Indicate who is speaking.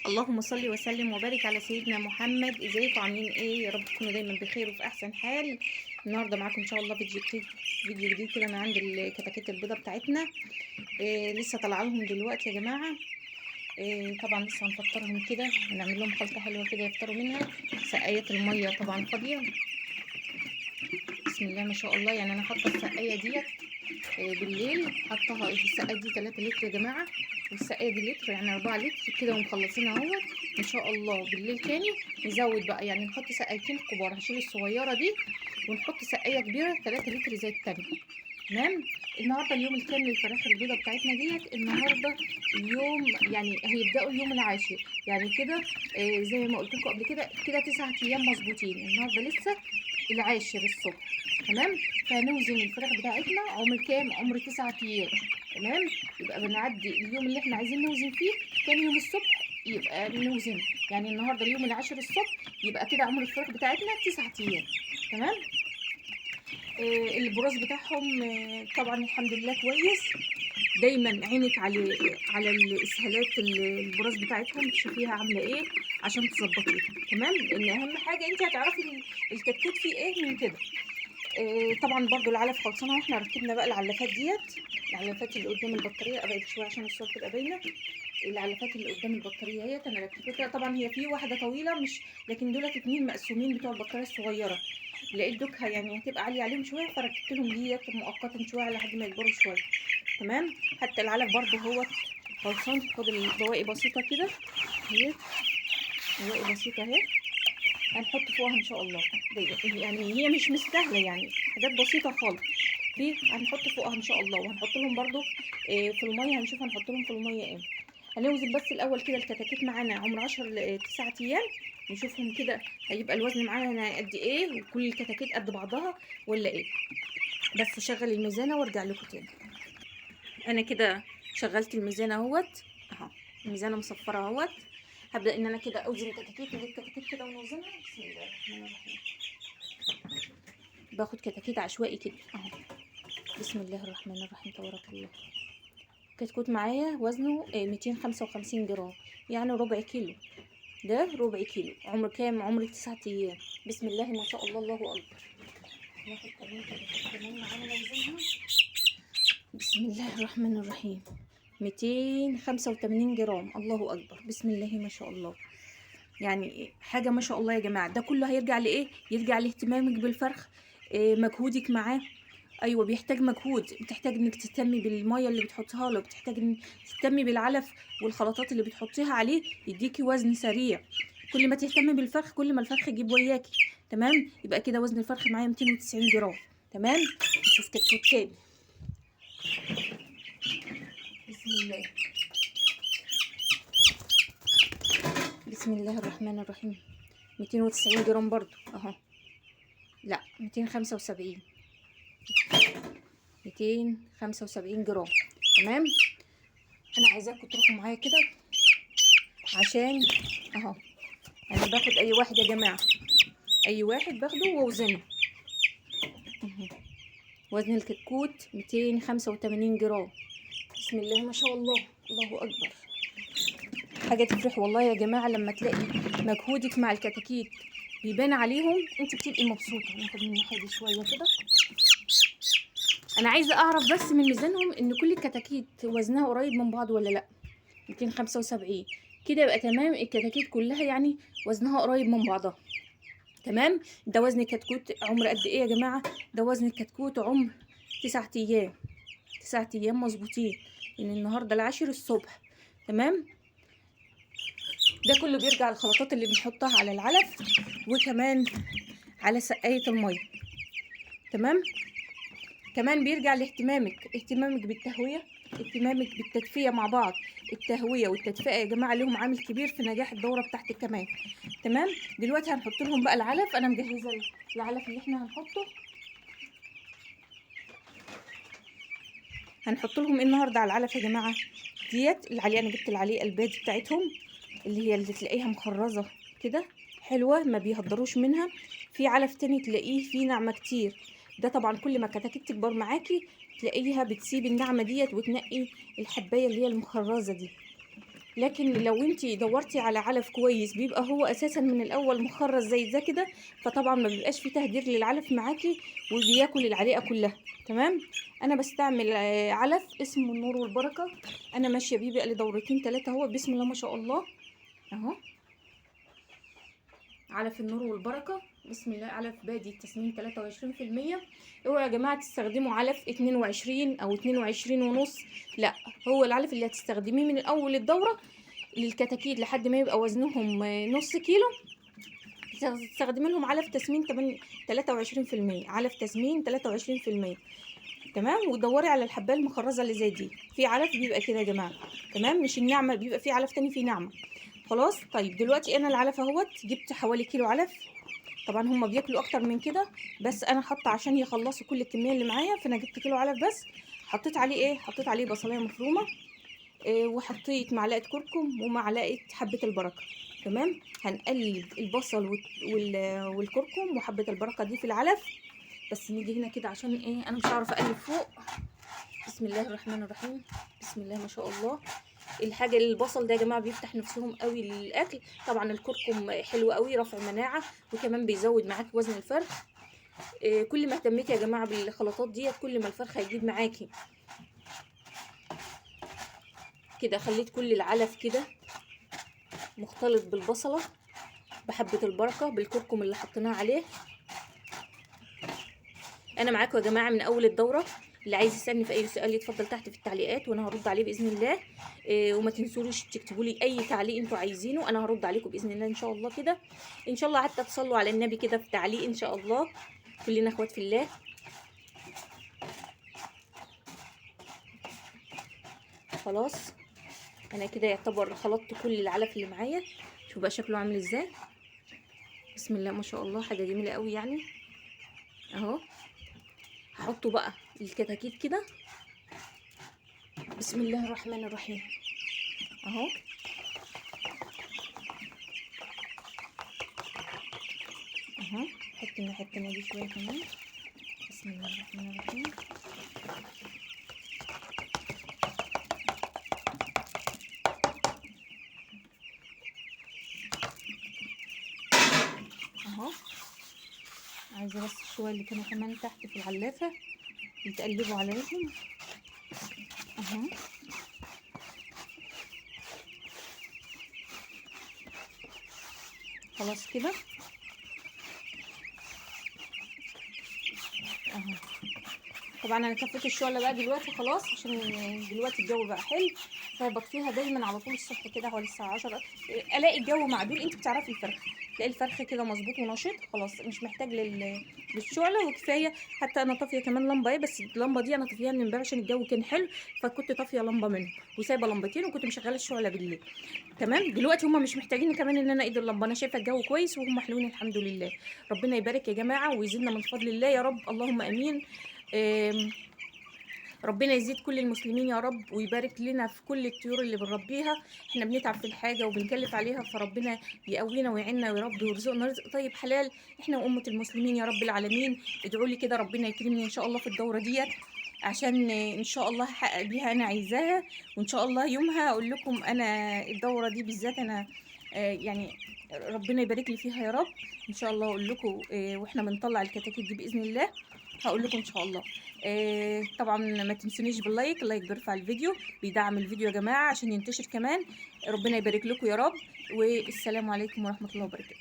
Speaker 1: اللهم صل وسلم وبارك على سيدنا محمد. ازيكم عاملين ايه؟ يا رب تكونوا دايما بخير وفي احسن حال. النهارده معاكم ان شاء الله فيديو جديد كده من عند الكتاكيت البيضه بتاعتنا. لسه طالعه لهم دلوقتي يا جماعه. طبعا لسه هنفطرهم كده، هنعمل لهم خلطه حلوه كده يفطروا منها. سقايات الميه طبعا فاضيه. بسم الله ما شاء الله. يعني انا حاطه السقايه ديت بالليل، حطها السقايه دي 3 لتر يا جماعه، والسقايه دي لتر، يعني 4 لتر كده ومخلصينها اهوت. ان شاء الله بالليل تاني نزود بقى، يعني نحط سقايتين كبار، هشيل الصغيره دي ونحط سقايه كبيره 3 لتر زي التانية. تمام. النهارده اليوم الكام للفراخ البيضه بتاعتنا ديت؟ النهارده اليوم يعني هيبداوا اليوم العاشر، يعني كده زي ما قلت لكم قبل كده 9 ايام مظبوطين. النهارده لسه العاشر الصبح. تمام. فهنوزن الفراخ بتاعتنا عمر كام؟ عمر 9 ايام. تمام. يبقى بنعدي اليوم اللي احنا عايزين نوزن فيه تاني يوم الصبح يبقى نوزن. يعني النهارده اليوم العاشر الصبح، يبقى كده عمر الفراخ بتاعتنا 9 ايام. تمام. البراز بتاعهم طبعا الحمد لله كويس. دايما عينك على الاسهالات البراز بتاعتهم، تشوفيها عامله ايه عشان تظبطيها. تمام. لان اهم حاجه انت هتعرفي الكتكوت فيه ايه من كده. طبعا برضو العلف خلصانه، واحنا ركبنا بقى العلافات ديت. العلافات اللي قدام البطاريه ابعد شويه عشان الصور تبقى باينه. العلافات اللي قدام البطاريه اهيت انا ركبتها. طبعا هي في واحده طويله مش، لكن دولت 2 مقسومين بتوع البطاريه الصغيره. لقيت دوكها يعني هتبقى عاليه عليهم شويه، فركبت لهم ديت مؤقتا شويه لحد ما يكبروا شويه. تمام. حتى العلف برضو هو خلصان، فاضل بواقي بسيطه كده اهي، بواقي بسيطه اهي هنحط فوقها ان شاء الله. يعني هي مش مستاهله، يعني حاجات بسيطه خالص دي هنحط فوقها ان شاء الله. وهنحط لهم برضو في الميه، هنشوف هنحط لهم في الميه ايه. هنوزن بس الاول كده الكتاكيت معانا عمر 10 ل 9 ايام، نشوفهم كده هيبقى الوزن معانا قد ايه، وكل الكتاكيت قد بعضها ولا ايه. بس شغل الميزانه وارجع لكم تاني. انا كده شغلت الميزانه اهوت، اهو الميزانه مصفره اهوت. هبدا ان انا كده اوزن الكتاكيت، نجيب كتاكيت كده ونوزنها. بسم الله الرحمن الرحيم. باخد كتاكيت عشوائي كده اهو. بسم الله الرحمن الرحيم، تبارك الله. كتكوت معايا وزنه 255 جرام، يعني ربع كيلو. ده ربع كيلو. عمر كام؟ عمر 9 ايام. بسم الله ما شاء الله، الله اكبر. ناخد كمان كتاكيت كمان معانا نوزنها. بسم الله الرحمن الرحيم. 285 جرام، الله اكبر، بسم الله ما شاء الله. يعني حاجه ما شاء الله يا جماعه. ده كله هيرجع لايه؟ يرجع لاهتمامك بالفرخ، مجهودك معاه. ايوه بيحتاج مجهود، بتحتاج انك تهتمي بالميه اللي بتحطها له، بتحتاج انك تهتمي بالعلف والخلطات اللي بتحطيها عليه، يديكي وزن سريع. كل ما تهتمي بالفرخ كل ما الفرخ يجيب وياكي. تمام. يبقى كده وزن الفرخ معايا 290 جرام. تمام. نشوف كتكوت تاني. بسم الله. بسم الله الرحمن الرحيم. 290 جرام برضو اهو. لا 275. 275 جرام. تمام. انا عايزاكم تروحوا معايا كده عشان اهو انا باخد اي واحد يا جماعه، اي واحد باخده واوزنه. وزن الكتكوت 285 جرام. بسم الله ما شاء الله، الله اكبر. حاجه تفرح والله يا جماعه لما تلاقي مجهودك مع الكتاكيت بيبان عليهم، انت بتبقي مبسوطه. ناخد من الناحيه دي شويه كده. انا عايزه اعرف بس من ميزانهم ان كل الكتاكيت وزنها قريب من بعض ولا لا. 275 كده يبقى تمام. الكتاكيت كلها يعني وزنها قريب من بعضها. تمام. ده وزن الكتكوت عمر قد ايه يا جماعه؟ ده وزن الكتكوت عمر 9 ايام. 9 ايام مظبوطين، لان النهارده العاشر الصبح. تمام. ده كله بيرجع الخلطات اللي بنحطها على العلف، وكمان على سقايه الميه. تمام. كمان بيرجع اهتمامك بالتهويه، اهتمامك بالتدفئه مع بعض. التهويه والتدفئه يا جماعه لهم عامل كبير في نجاح الدوره بتاعتك كمان. تمام. دلوقتي هنحط لهم بقى العلف. انا مجهزه العلف اللي احنا هنحطه. هنحط لهم النهارده على العلف يا جماعه ديت العليه. انا جبت العليه الباد بتاعتهم، اللي تلاقيها مخرزه كده حلوه، ما بيهدروش منها. في علف تاني تلاقيه فيه نعمه كتير. ده طبعا كل ما الكتاكيت تكبر معاكي تلاقيها بتسيب النعمه ديت وتنقي الحبايه اللي هي المخرزه دي. لكن لو انت دورتي على علف كويس بيبقى هو اساسا من الاول مخرز زي ده كده، فطبعا ما بيبقاش فيه تهدير للعلف معاكي وبياكل العليقه كلها. تمام. انا بستعمل علف اسمه النور والبركه. انا ماشيه بيه بقى لي دورتين 3 اهو، بسم الله ما شاء الله. اهو علف النور والبركه، بسم الله. علف بادي التسمين 23%. اوعوا يا جماعه تستخدموا علف 22 او 22 ونص، لا، هو العلف اللي هتستخدميه من اول الدوره للكتاكيت لحد ما يبقى وزنهم نص كيلو، تستخدمي لهم علف تسمين 23%، علف تسمين 23%. تمام. ودوري على الحبايه المخرزه اللي زي دي، في علف بيبقى كده يا جماعه. تمام. مش الناعمه، بيبقى في علف تاني فيه ناعمه. خلاص. طيب دلوقتي انا العلف اهوت جبت حوالي كيلو علف. طبعا هم بياكلوا اكتر من كده، بس انا حاطه عشان يخلصوا كل الكميه اللي معايا، فانا جبت كيلو علف بس. حطيت عليه ايه؟ حطيت عليه بصلايه مفرومه، وحطيت معلقه كركم ومعلقه حبه البركه. تمام. هنقلب البصل والكركم وحبه البركه دي في العلف. بس نيجي هنا كده عشان ايه، انا مش هعرف اقلب فوق. بسم الله الرحمن الرحيم. بسم الله ما شاء الله. الحاجه البصل ده يا جماعه بيفتح نفسهم قوي للاكل. طبعا الكركم حلو قوي، رفع مناعه، وكمان بيزود معاكي وزن الفرخ. كل ما اهتميتي يا جماعه بالخلطات ديت كل ما الفرخ هيجيب معاكي. كده خليت كل العلف كده مختلط بالبصله بحبه البركه بالكركم اللي حطيناه عليه. انا معاكم يا جماعه من اول الدوره. اللي عايز يسالني في اي سؤال يتفضل تحت في التعليقات وانا هرد عليه باذن الله. وما تنسوش تكتبوا لي اي تعليق انتوا عايزينه، انا هرد عليكم باذن الله ان شاء الله كده. ان شاء الله حتى تصلوا على النبي كده في تعليق ان شاء الله. كلنا اخوات في الله. خلاص. انا كده يعتبر خلطت كل العلف اللي معايا. شوفوا بقى شكله عامل ازاي. بسم الله ما شاء الله، حاجه جميله قوي يعني. اهو هحطه بقى الكتاكيت كده. بسم الله الرحمن الرحيم. اهو اهو حط الناحيه التانيه دي شويه كمان. بسم الله الرحمن الرحيم. اهو عايزه بس الشويه اللي كانوا كمان تحت في العلافه يتقلبوا عليهم. اهو خلاص كده. اهو طبعا انا كفيت الشعله بقى دلوقتي خلاص، عشان دلوقتي الجو بقى حلو، فبطفيها دايما على طول الصبح كده حوالي الساعه 10. الاقي الجو معدول، انت بتعرفي الفرخ، تلاقي الفرخ كده مظبوط ونشيط، خلاص مش محتاج للشعله وكفايه. حتى انا طافيه كمان لمبه، بس اللمبه دي انا طافيها من امبارح عشان الجو كان حلو، فكنت طافيه لمبه منهم وسايبه لمبتين، وكنت مشغله الشعله بالليل. تمام. دلوقتي هم مش محتاجين كمان ان انا ايد اللمبه، انا شايفه الجو كويس وهم حلوين الحمد لله. ربنا يبارك يا جماعه ويزيدنا من فضل الله يا رب، اللهم امين. ربنا يزيد كل المسلمين يا رب، ويبارك لنا في كل الطيور اللي بنربيها. احنا بنتعب في الحاجه وبنكلف عليها، فربنا يقوينا ويعيننا يا رب ويرزقنا رزق طيب حلال، احنا وامه المسلمين يا رب العالمين. ادعوا لي كده ربنا يكرمني ان شاء الله في الدوره ديت، عشان ان شاء الله هحقق بيها انا عايزاها. وان شاء الله يومها اقول لكم انا الدوره دي بالذات انا يعني ربنا يبارك لي فيها يا رب. ان شاء الله اقول لكم واحنا بنطلع الكتاكيت دي باذن الله هقول لكم ان شاء الله. طبعا ما تنسونيش باللايك، اللايك بيرفع الفيديو، بيدعم الفيديو يا جماعه عشان ينتشر كمان. ربنا يبارك لكم يا رب، والسلام عليكم ورحمه الله وبركاته.